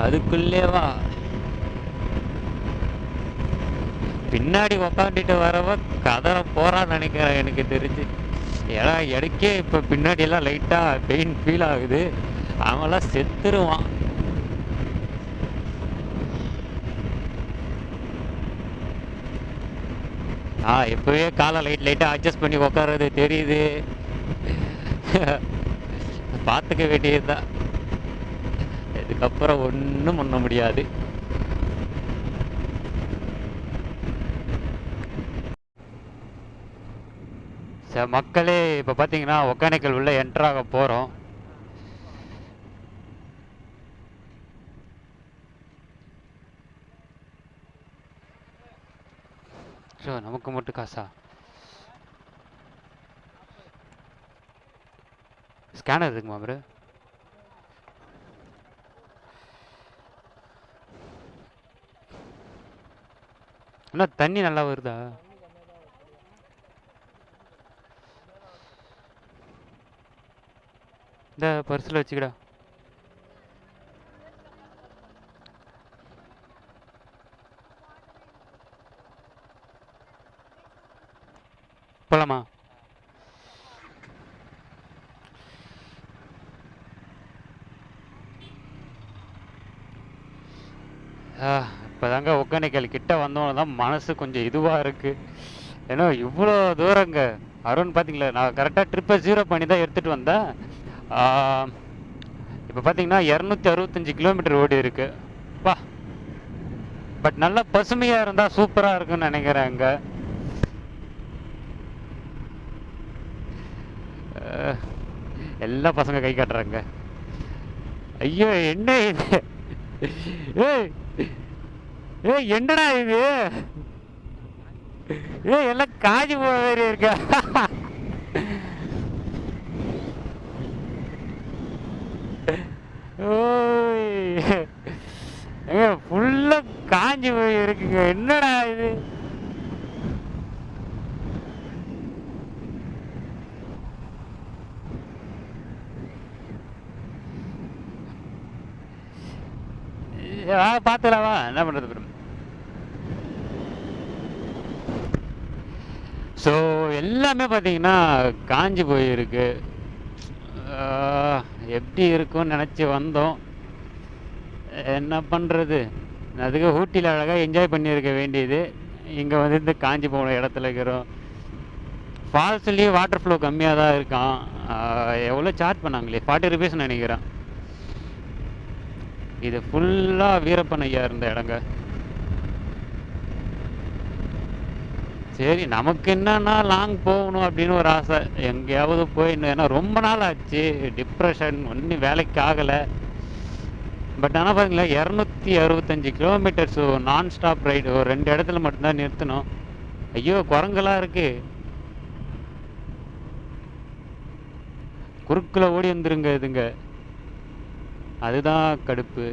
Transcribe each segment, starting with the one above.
அதுக்குள்ளேவா பின்னாடி உக்காந்துட்டு வரவ கதற போறான்னு நினைக்கிறேன் எனக்கு தெரிஞ்சு. ஏன்னா எனக்கே இப்போ பின்னாடி எல்லாம் லைட்டா பெயின் ஃபீல் ஆகுது. அவன்லாம் செத்துருவான். இப்பவே காலை லைட்டா அட்ஜஸ்ட் பண்ணி உக்காறது தெரியுது. பார்த்துக்க வேண்டியதுதான். இதுக்கப்புறம் ஒன்றும் பண்ண முடியாது. மக்களே இப்போ பார்த்தீங்கன்னா ஒகேனக்கல் உள்ள என்ட்ராக போகிறோம். நமக்கு மட்டும் காசா? ஸ்கேனர் இருக்குமா ப்ரோ? என்ன தண்ணி நல்லா வருதா? இந்த பர்ஸில் வச்சுக்கடா. போலாமா? இப்போதாங்க ஒகேனக்கல் கிட்ட வந்தோன்னு தான் மனசு கொஞ்சம் இதுவாக இருக்குது. ஏன்னா இவ்வளோ தூரங்க அருண் பார்த்தீங்களா, நான் கரெக்டாக ட்ரிப்பை 0 பண்ணி தான் எடுத்துகிட்டு வந்தேன். இப்போ பார்த்தீங்கன்னா 265 கிலோமீட்டர் ஓடி இருக்கு. வா, பட் நல்லா பசுமையாக இருந்தால் சூப்பராக இருக்குன்னு நினைக்கிறேன். அங்கே எல்லா பசங்க கை காட்டுறாங்க. ஐயோ என்ன இது? ஏய் ஏய் என்னடா இது? ஏய் எல்லாம் காஞ்சி போற மாதிரி இருக்கா? ஓய் ஃபுல்லா காஞ்சி போய் இருக்குங்க. என்னடா இது? பார்த்துலாவா என்ன பண்றது ப்ரோ? ஸோ எல்லாமே பார்த்தீங்கன்னா காஞ்சி போயிருக்கு. எப்படி இருக்கும்னு நினச்சி வந்தோம். என்ன பண்ணுறது? அதுக்கு ஊட்டியில் அழகாக என்ஜாய் பண்ணியிருக்க வேண்டியது. இங்கே வந்து இந்த காஞ்சி போன இடத்துல இருக்கிறோம். ஃபால்ஸ்லேயும் வாட்டர் ஃப்ளோ கம்மியாக தான் இருக்கான். எவ்வளோ சார்ஜ் பண்ணாங்களே, 40 rupees நினைக்கிறேன். இது ஃபுல்லாக வீரப்பன் ஐயா இருந்த இடங்க. சரி, நமக்கு என்னன்னா லாங் போகணும் அப்படின்னு ஒரு ஆசை. எங்கேயாவது போயிடணும். ஏன்னா ரொம்ப நாள் ஆச்சு, டிப்ரெஷன் ஒன்றும் வேலைக்கு ஆகலை. பட் ஆனால் பார்த்தீங்களா 265 கிலோமீட்டர்ஸ் நான் ஸ்டாப் ரைடு. ஒரு 2 இடத்துல மட்டும்தான் நிறுத்தணும். ஐயோ குரங்கெல்லாம் இருக்கு, குறுக்கில் ஓடி வந்துருங்க இதுங்க. அதுதான் கடுப்பு.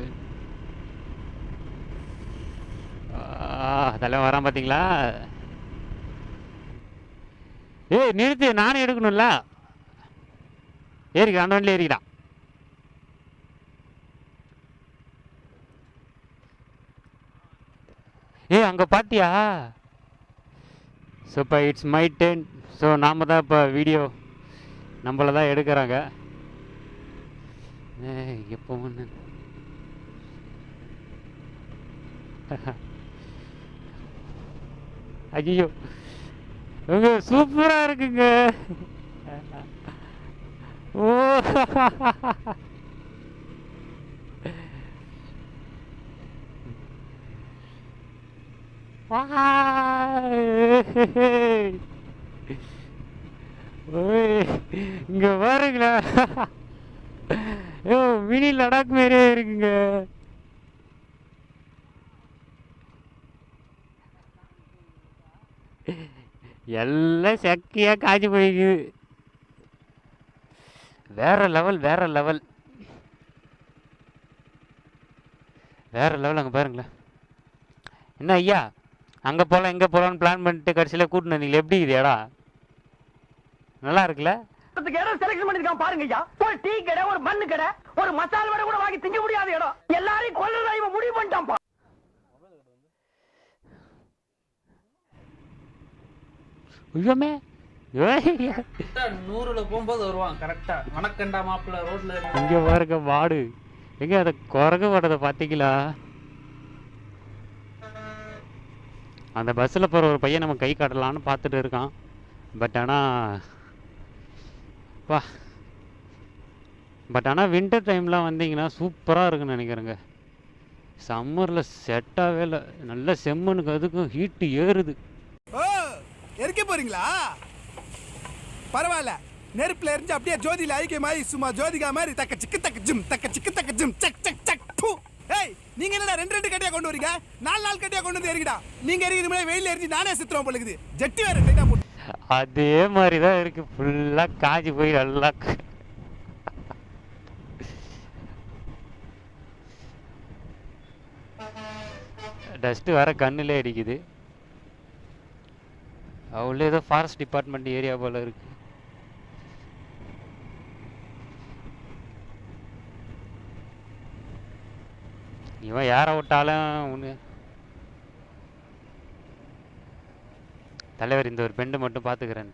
அதெல்லாம் வரான் பார்த்தீங்களா? ஏய் நிறுத்து, நானும் எடுக்கணும்ல. ஏறிக்கிறான், அந்த வண்டியில் ஏறிக்கிறான். ஏய் அங்கே பார்த்தியா? ஸோ இப்போ இட்ஸ் மை டர்ன். ஸோ நாம் தான் இப்போ வீடியோ நம்மளை தான் எடுக்கிறாங்க. எப்போ ஒன்று ஐயோ உங்க சூப்பராக இருக்குங்க. ஓ இங்க பாருங்களா, மினி லடாக் மாதிரியே இருக்குங்க. எல்லாம் சக்கியா காய்ச்சி போயிக்குது. வேற லெவல் வேற லெவல் வேற லெவல். அங்கே பாருங்களேன். என்ன ஐயா, அங்கே போகலாம் இங்கே போகலான்னு பிளான் பண்ணிட்டு கடைசியில் கூட்டின்னு வந்தீங்களே, எப்படி இது இடம்? நல்லா இருக்குல்ல? இடம் செலக்ஷன் பண்ணிருக்கான் பாருங்க ஐயா. ஒரு டீ கடை, ஒரு மண்ணு கடை, ஒரு மசாலா வடை கூட வாங்கி திங்க முடியாத இடம். எல்லாரையும் கொல்லுற முடிவு பண்ணிட்டான்ப்பா. ஐயோமே 100ல போகும்போது வருவான் கரெக்டா. வணக்கண்டா மாப்பிள்ள ரோட்ல இங்க பாருங்க மாடு. எங்க அதை குரங்கு மாட்டதை பார்த்தீங்களா? அந்த பஸ்ஸில் போகிற ஒரு பையன் நம்ம கை காட்டலான்னு பார்த்துட்டு இருக்கான். பட் ஆனால் வின்டர் டைம்லாம் வந்தீங்கன்னா சூப்பராக இருக்குன்னு நினைக்கிறேங்க. சம்மரில் செட்டாகவே இல்லை. நல்ல செம்மனுக்கு அதுக்கும் ஹீட்டு ஏறுது. எரிக்க போறீங்களா? பரவாயில்ல, நெருப்புல எரிஞ்சு அப்படியே ஜோதியில ஐக்கியமாயி சும்மா ஜோதிகா மாதிரி தக்க சிக்கு ஜிம் சக் சக் சக். ஏய், நீங்க என்னடா ரெண்டு கட்டியா கொண்டு வரீங்க? 4 கட்டியா கொண்டு வந்து எரிக்கடா. நீங்க எரிக்கிற மாதிரி வெயில எரிஞ்சு நானே சித்திரம் போலுக்குது. ஜட்டி வேற டைட்டா போட்டு. அதே மாதிரி தான் இருக்கு. ஃபுல்லா காஞ்சி போய் நல்லா டஸ்ட் வேற கண்ணிலே அடிக்குது. அவ்வளோ ஏதோ ஃபாரஸ்ட் டிபார்ட்மெண்ட் ஏரியா போல இருக்கு. இவன் யாரை விட்டாலும் ஒன்று. தலைவர் இந்த ஒரு பெண்டு மட்டும் பார்த்துக்கிறேன்.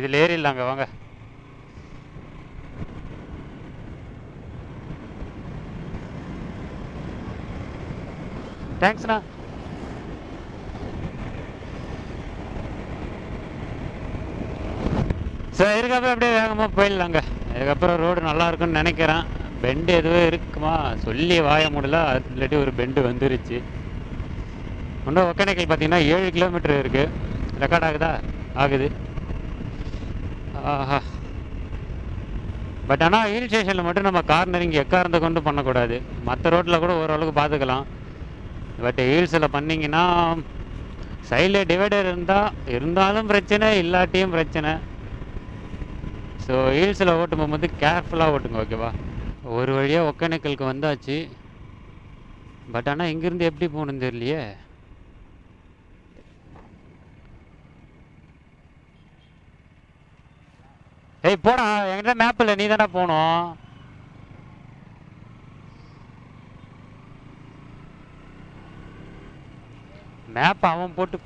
இதில் ஏறிடலாங்க வாங்க. தேங்க்ஸ்ண்ணா. சார் இதுக்கப்புறம் அப்படியே வேகமாக போயிடலாங்க. இதுக்கப்புறம் ரோடு நல்லா இருக்குன்னு நினைக்கிறேன். பெண்டு எதுவும் இருக்குமா சொல்லி வாய முடியல. அது இல்லாட்டி ஒரு பெண்டு வந்துருச்சு. இன்னும் ஒகேனக்கல் பார்த்தீங்கன்னா 7 கிலோமீட்டர் இருக்குது. ரெக்கார்ட் ஆகுதா? ஆகுது. ஆஹா. பட் ஆனால் ஹில் ஸ்டேஷனில் மட்டும் நம்ம கார்னரிங் எக்காரந்த கொண்டு பண்ணக்கூடாது. மற்ற ரோட்டில் கூட ஓரளவுக்கு பார்த்துக்கலாம். பட் ஹீல்ஸில் பண்ணிங்கன்னா சைடில் டிவைடர் இருந்தாலும் பிரச்சனை, இல்லாட்டியும் பிரச்சனை. ஸோ ஹீல்ஸில் ஓட்டும் போகும்போது கேர்ஃபுல்லாக ஓட்டுங்க, ஓகேவா? ஒரு வழியாக ஒகேனக்கலுக்கு வந்தாச்சு. பட் ஆனால் இங்கேருந்து எப்படி போகணுன்னு தெரியலையே. ஏய் போடா, என்கிட்ட மேப் இல்லை, நீ தானே போகணும். மேப் அவன் போட்டு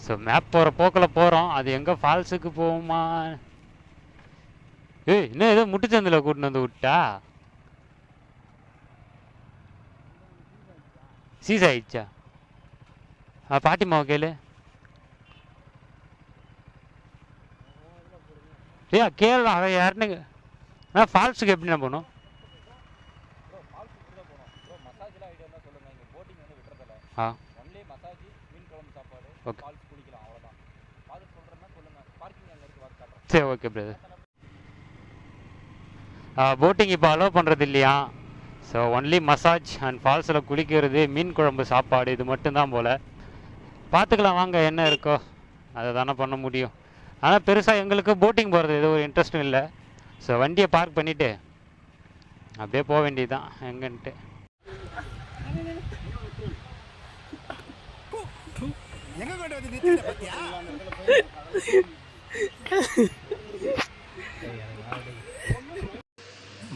ஸோ மேப் போகிற போக்கில் போகிறோம். அது எங்கே ஃபால்ஸுக்கு போகுமா? ஏய் இன்னும் ஏதோ முட்டுச்சந்தில் கூட்டின்னு வந்து விட்டா சீஸ் ஆயிடுச்சா? பாட்டிமாவை கேளு. ஏன் கேளு, அவன் யாருன்னு. ஃபால்ஸுக்கு எப்படி நான் போகணும்? ஆ ஓகே சரி, ஓகே பிரதர். போட்டிங் இப்போ அலோவ் பண்ணுறது இல்லையா? ஸோ ஒன்லி மசாஜ் அண்ட் ஃபால்ஸில் குளிக்கிறது, மீன் குழம்பு, சாப்பாடு, இது மட்டும்தான் போல். பார்த்துக்கலாம் வாங்க, என்ன இருக்கோ அதை தானே பண்ண முடியும். ஆனால் பெருசாக எங்களுக்கு போட்டிங் போகிறது எதுவும் ஒரு இன்ட்ரெஸ்ட்டும் இல்லை. ஸோ வண்டியை பார்க் பண்ணிவிட்டு அப்படியே போக வேண்டியது தான் எங்கன்ட்டு.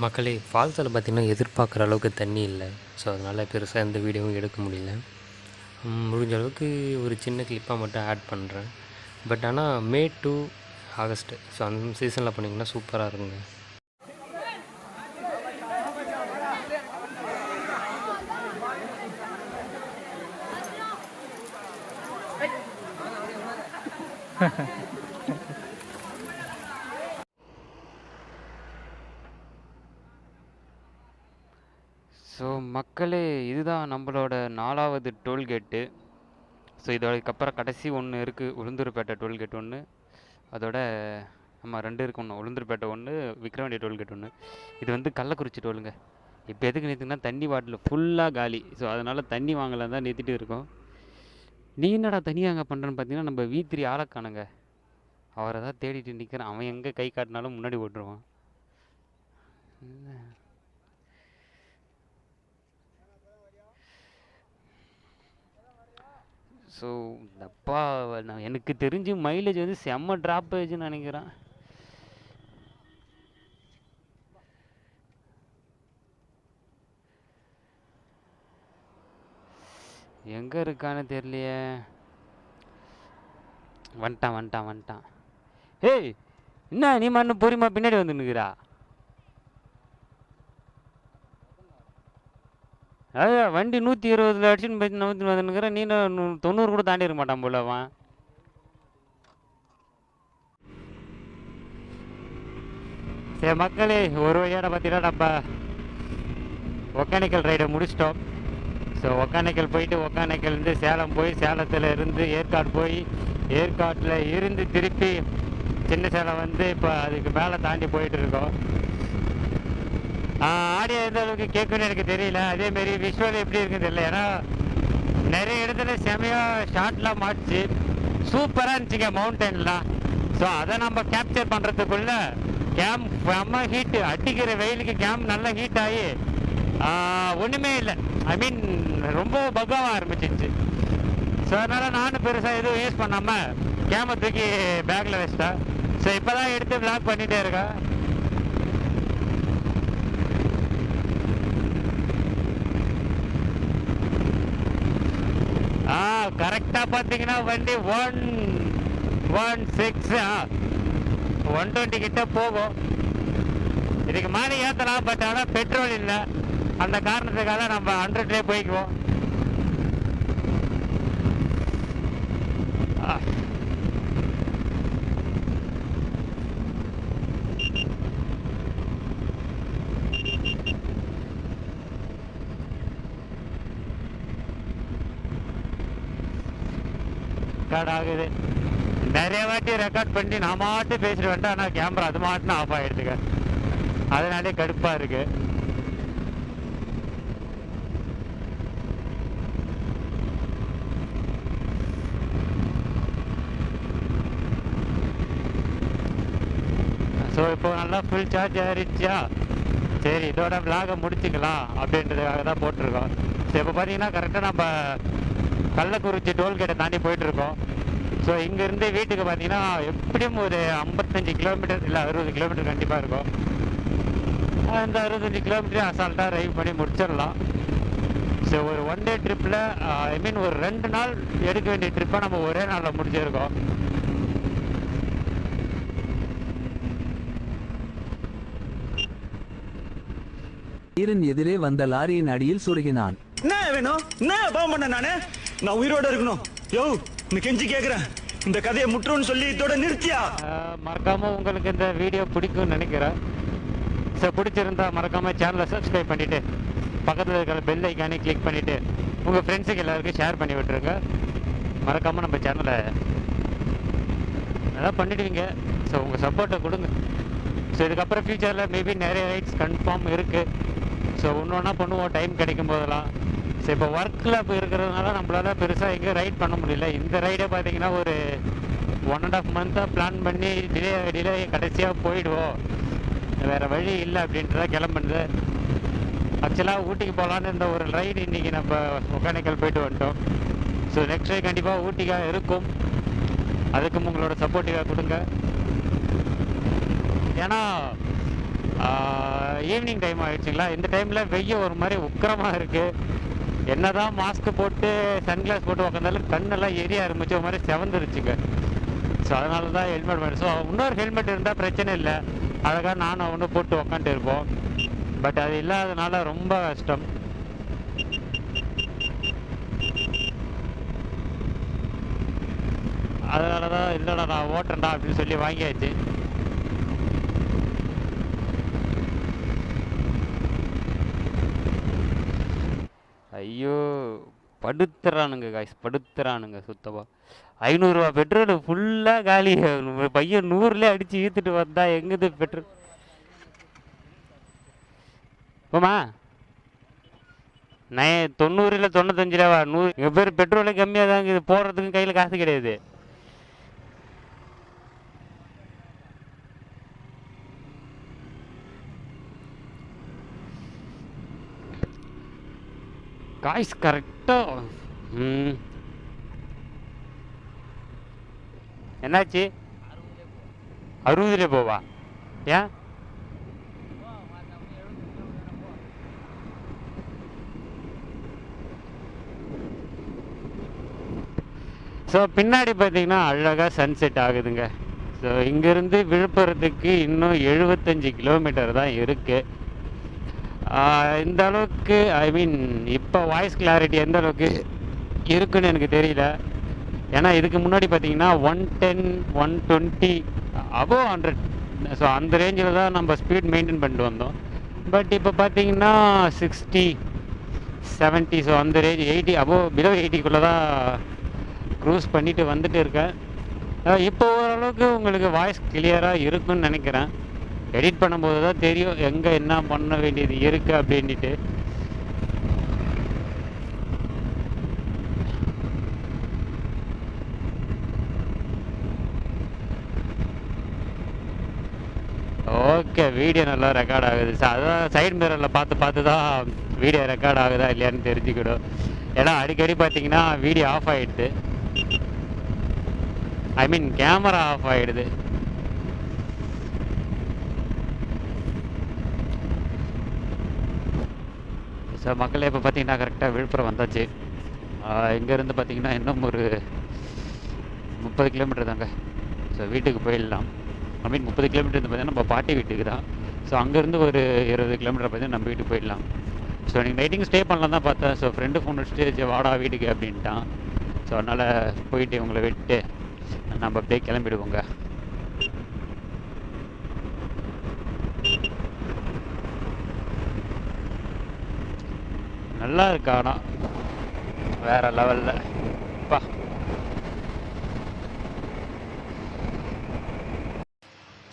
மக்களே, ஃபால்ஸில் பார்த்திங்கன்னா எதிர்பார்க்குற அளவுக்கு தண்ணி இல்லை. ஸோ அதனால் பெருசாக எந்த வீடியோவும் எடுக்க முடியல. முடிஞ்ச அளவுக்கு ஒரு சின்ன கிளிப்பாக மட்டும் ஆட் பண்ணுறேன். பட் ஆனால் மே டு ஆகஸ்ட், ஸோ அந்த சீசனில் பண்ணிங்கன்னா சூப்பராக இருக்குங்க. ஸோ மக்களே, இதுதான் நம்மளோட 4வது டோல்கேட்டு. ஸோ இதோடக்கப்புறம் கடைசி ஒன்று இருக்குது, உளுந்தூர்பேட்டை டோல்கேட் ஒன்று. அதோட நம்ம 2 இருக்கு, ஒன்று உளுந்தூர்பேட்டை ஒன்று, விக்ரவாண்டி டோல்கேட் ஒன்று. இது வந்து கள்ளக்குறிச்சி டோலுங்க. இப்போ எதுக்கு நிறுத்துங்கன்னா தண்ணி பாட்டில் ஃபுல்லாக காலி. ஸோ அதனால் தண்ணி வாங்கலாம் தான் நிறுத்திட்டு இருக்கோம். நீ என்னடா தனியாக அங்கே பண்ணுறேன்னு பார்த்தீங்கன்னா நம்ம V3 ஆளக்கானுங்க. அவரை தான் தேடிட்டு நிற்கிறேன். அவன் எங்கே கை காட்டினாலும் முன்னாடி ஓட்டுருவான். ஸோ அப்பா நான் எனக்கு தெரிஞ்சு மைலேஜ் வந்து செம்ம ட்ராப் ஆயிடுச்சுன்னு நினைக்கிறேன். எங்கே இருக்கான்னு தெரியலையே. வந்துட்டான். ஏய் என்ன நீ மண்ணு பொறிமா பின்னாடி வந்து நிற்கிறா? அதான் வண்டி 120 அடிச்சுன்னு போய் 100 வந்து நிற்கிறேன். நீ 90 கூட தாண்டி இருக்க மாட்டான் போல அவன். சரி மக்களே, ஒரு வழியோட பார்த்தீங்கன்னா நம்ம ஒகேனக்கல் ரைடை முடிச்சிட்டோம். ஸோ ஒகேனக்கல் போயிட்டு ஒகேனக்கல்லேருந்து சேலம் போய் சேலத்தில் இருந்து ஏற்காடு போய் ஏற்காட்டில் இருந்து திருப்பி சின்ன சேலம் வந்து இப்போ அதுக்கு மேலே தாண்டி போயிட்டு இருக்கோம். ஆடியோ எந்த அளவுக்கு கேட்குன்னு எனக்கு தெரியல. அதேமாரி விஷுவல் எப்படி இருக்குன்னு தெரியல. ஏன்னா நிறைய இடத்துல செமையாக ஷார்ட்லாம் மாட்டுச்சு, சூப்பராக இருந்துச்சுங்க மவுண்டன்லாம். ஸோ அதை நம்ம கேப்சர் பண்ணுறதுக்குள்ள கேம் செம்ம ஹீட்டு, அடிக்கிற வெயிலுக்கு கேம் நல்லா ஹீட் ஆகி ஒன்றுமே இல்லை. ஐ மீன் ரொம்ப பக்காவாக ஆரம்பிச்சிச்சு. ஸோ அதனால் நானும் பெருசாக எதுவும் யூஸ் பண்ணாமல் கேமை தூக்கி பேக்கில் வச்சிட்டேன். ஸோ இப்போ தான் எடுத்து விளாக் பண்ணிகிட்டே இருக்கேன். கரெக்டாக பார்த்தீங்கன்னா வண்டி 116 120 கிட்ட போகும். இதுக்கு மேலே ஏற்றலாம், பட் ஆனால் பெட்ரோல் இல்லை. அந்த காரணத்துக்காக நம்ம 100லே போய்க்குவோம். ரெக்கார்ட் ஆகுது. நிறைய வாட்டி ரெக்கார்ட் பண்ணி நான் மாட்டு பேசிட்டு வந்துட்டேன். ஆனால் கேமரா அது மாட்டுன்னு ஆஃப் ஆகிடுதுங்க. அதனாலே கடுப்பாக இருக்கு. ஸோ இப்போ நல்லா ஃபுல் சார்ஜ் ஆகிடுச்சா, சரி இதோட விலாகை முடிச்சுக்கலாம் அப்படின்றதுக்காக தான் போட்டிருக்கோம். ஸோ இப்போ பார்த்தீங்கன்னா கரெக்டாக நம்ம கள்ளக்குறிச்சி டோல்கேட்டை தாண்டி போயிட்டுருக்கோம். ஸோ இங்கேருந்து வீட்டுக்கு பார்த்தீங்கன்னா எப்படியும் ஒரு 55 கிலோமீட்டர் இல்லை 60 கிலோமீட்டர் கண்டிப்பாக இருக்கும். அந்த 65 கிலோமீட்டர் அசால்ட்டாக ரைவ் பண்ணி முடிச்சிடலாம். ஸோ ஒரு 1 டே ட்ரிப்பில் ஐ மீன் ஒரு 2 நாள் எடுக்க வேண்டிய ட்ரிப்பை நம்ம ஒரே நாளில் முடிச்சிருக்கோம். ஈரன் எதிரே வந்த லாரியின் அடியில் சுருகினான். என்ன வேணும்? என்ன பாவம் பண்ண நானு? நான் உயிரோட இருக்கணும். யோ நீ கெஞ்சி கேக்குறேன், இந்த கதையை முற்றுன்னு சொல்லி இதோட நிறுத்தியா? மறக்காம உங்களுக்கு இந்த வீடியோ பிடிக்கும்னு நினைக்கிறேன். ஸோ பிடிச்சிருந்தா மறக்காம சேனலை சப்ஸ்கிரைப் பண்ணிட்டு பக்கத்தில் இருக்கிற பெல் ஐக்கானே கிளிக் பண்ணிட்டு உங்கள் ஃப்ரெண்ட்ஸுக்கு எல்லாருக்கும் ஷேர் பண்ணி விட்டுருங்க. மறக்காம நம்ம சேனலை நல்லா பண்ணிடுவீங்க. ஸோ உங்கள் சப்போர்ட்டை கொடுங்க. ஸோ இதுக்கப்புறம் ஃபியூச்சரில் மேபி நிறைய ரைட்ஸ் கன்ஃபார்ம் இருக்குது. ஸோ ஒன்று ஒன்றா பண்ணுவோம் டைம் கிடைக்கும் போதெல்லாம். ஸோ இப்போ ஒர்க்கில் இப்போ இருக்கிறதுனால நம்மளால பெருசாக எங்கேயும் ரைட் பண்ண முடியல. இந்த ரைடை பார்த்தீங்கன்னா ஒரு 1.5 மந்த்தாக பிளான் பண்ணி டிலே கடைசியாக போயிடுவோம், வேறு வழி இல்லை அப்படின்றத கிளம்புனது. ஆக்சுவலாக ஊட்டிக்கு போகலான்னு இந்த ஒரு ரைடு இன்றைக்கி நம்ம ஒகேனக்கல் போயிட்டு வந்துட்டோம். ஸோ நெக்ஸ்ட் ரைட் கண்டிப்பாக ஊட்டிக்காக இருக்கும். அதுக்கும் உங்களோட சப்போர்ட்டிவாக கொடுங்க. ஏன்னா ஈவினிங் டைம் ஆகிடுச்சிங்களா, இந்த டைமில் வெய்ய ஒரு மாதிரி உக்கிரமாக இருக்குது. என்ன தான் மாஸ்க்கு போட்டு சன்கிளாஸ் போட்டு உட்காந்தாலும் கண்ணெல்லாம் எரிய ஆரம்பிச்சு ஒரு மாதிரி செவந்துருச்சுங்க. ஸோ அதனால தான் ஹெல்மெட் வேணும். ஸோ இன்னொரு ஹெல்மெட் இருந்தால் பிரச்சனை இல்லை, அழகாக நானும் அவனும் போட்டு உக்காந்துட்டு இருப்போம். பட் அது இல்லாதனால ரொம்ப கஷ்டம். அதனால தான் இல்லைடா நான் ஓட்டுறேன்டா அப்படின்னு சொல்லி வாங்கியாச்சு. ஐயோ படுத்துறானுங்க காய்ஸ், படுத்துறானுங்க சுத்தமாக. 500 ரூபா பெட்ரோல் ஃபுல்லாக காலி. பையன் 100லே அடித்து ஈத்துட்டு வந்தா எங்குது பெட்ரோல்? போமா 90 இல்லை 95 ரூபா 100. எங்கள் பேர் பெட்ரோலே கம்மியாக தாங்க, இது போடுறதுக்கும் கையில் காசு கிடையாது. காய்ஸ் கரெக்டாக என்னாச்சு 60 போவா ஏன் ஸோ பின்னாடி பார்த்தீங்கன்னா அழகாக சன்செட் ஆகுதுங்க. ஸோ இங்கேருந்து விழுப்புரத்துக்கு இன்னும் 75 கிலோமீட்டர் தான் இருக்குது. இந்த அளவுக்கு ஐ மீன் இப்போ வாய்ஸ் கிளாரிட்டி எந்த அளவுக்கு இருக்குன்னு எனக்கு தெரியல. ஏன்னா இதுக்கு முன்னாடி பார்த்தீங்கன்னா 110 120 அபோவ் 100. ஸோ அந்த ரேஞ்சில் தான் நம்ம ஸ்பீட் மெயின்டைன் பண்ணிட்டு வந்தோம். பட் இப்போ பார்த்தீங்கன்னா 60 70. ஸோ அந்த ரேஞ்ச் 80 அபோவ் பிலோ 80க்குள்ளே தான் க்ரூஸ் பண்ணிட்டு வந்துட்டு இருக்கேன். இப்போ ஓரளவுக்கு உங்களுக்கு வாய்ஸ் கிளியராக இருக்குன்னு நினைக்கிறேன். எடிட் பண்ணும்போது தான் தெரியும் எங்கே என்ன பண்ண வேண்டியது இருக்குது அப்படின்ட்டு. ஓகே, வீடியோ நல்லா ரெக்கார்ட் ஆகுது. அதான் சைடு மிரரில் பார்த்து தான் வீடியோ ரெக்கார்ட் ஆகுதா இல்லையான்னு தெரிஞ்சுக்கிடும். ஏன்னா அடிக்கடி பார்த்தீங்கன்னா வீடியோ ஆஃப் ஆகிடுது. ஐ மீன் கேமரா ஆஃப் ஆகிடுது. ஸோ மக்களே இப்போ பார்த்தீங்கன்னா கரெக்டாக விழுப்புரம் வந்தாச்சு. இங்கேருந்து பார்த்தீங்கன்னா இன்னும் ஒரு 30 கிலோமீட்டர் தாங்க. ஸோ வீட்டுக்கு போயிடலாம். ஐ மீன் 30 கிலோமீட்டர் பார்த்தீங்கன்னா நம்ம பாட்டி வீட்டுக்கு தான். ஸோ அங்கேருந்து ஒரு 20 கிலோமீட்டர் பார்த்தீங்கன்னா நம்ம வீட்டுக்கு போயிடலாம். ஸோ நீங்கள் நைட்டிங் ஸ்டே பண்ணலாம் தான் பார்த்தேன். ஸோ ஃப்ரெண்டு ஃபோன் வச்சுட்டு வாடா வீட்டுக்கு அப்படின்ட்டான். ஸோ அதனால் போயிட்டு உங்களை விட்டு நம்ம அப்படியே கிளம்பிடுவோங்க. நல்லா இருக்கு, ஆனால் வேற லெவலில் பா.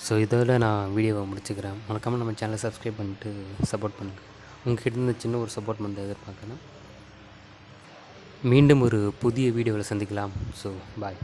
ஸோ இதோட நான் வீடியோவை முடிச்சுக்கிறேன். மறக்காமல் நம்ம சேனலை சப்ஸ்கிரைப் பண்ணிட்டு சப்போர்ட் பண்ணுங்கள். உங்கள்கிட்ட இருந்து சின்ன ஒரு சப்போர்ட் மட்டும் எதிர்பார்க்குறேன். மீண்டும் ஒரு புதிய வீடியோவில் சந்திக்கலாம். So bye.